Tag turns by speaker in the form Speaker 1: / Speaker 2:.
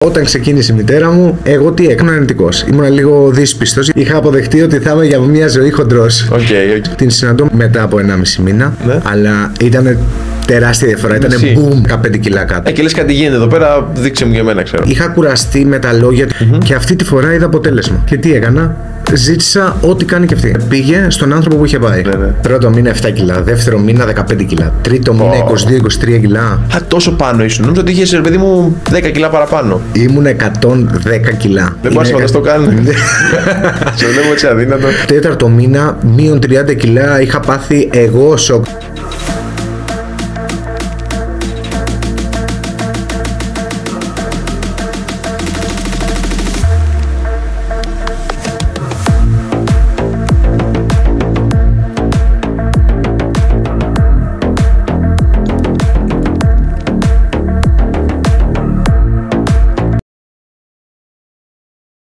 Speaker 1: Όταν ξεκίνησε η μητέρα μου, εγώ τι έκανα, αρνητικός. Ήμουν λίγο δύσπιστος. Είχα αποδεχτεί ότι θα είμαι για μια ζωή χοντρός.
Speaker 2: Okay.
Speaker 1: Την συναντώ μετά από 1,5 μήνα, ναι. Αλλά ήταν τεράστια διαφορά. Ήταν boom, 15 κιλά κάτω.
Speaker 2: Και λες κάτι γίνεται εδώ πέρα, δείξε μου για μένα, ξέρω.
Speaker 1: Είχα κουραστεί με τα λόγια και αυτή τη φορά είδα αποτέλεσμα. Και τι έκανα? Ζήτησα ό,τι κάνει και αυτή. Πήγε στον άνθρωπο που είχε πάει.
Speaker 2: Ναι.
Speaker 1: Πρώτο μήνα 7 κιλά, δεύτερο μήνα 15 κιλά, τρίτο μήνα 22-23 κιλά.
Speaker 2: Α, τόσο πάνω ήσουν. Νόμιζα ότι είχες, παιδί μου, 10 κιλά παραπάνω.
Speaker 1: Ήμουν 110 κιλά.
Speaker 2: Δεν μπορείς να φανταστώ καν. Σε βλέπω έτσι αδύνατο.
Speaker 1: Τέταρτο μήνα, μείον 30 κιλά, είχα πάθει εγώ σοκ.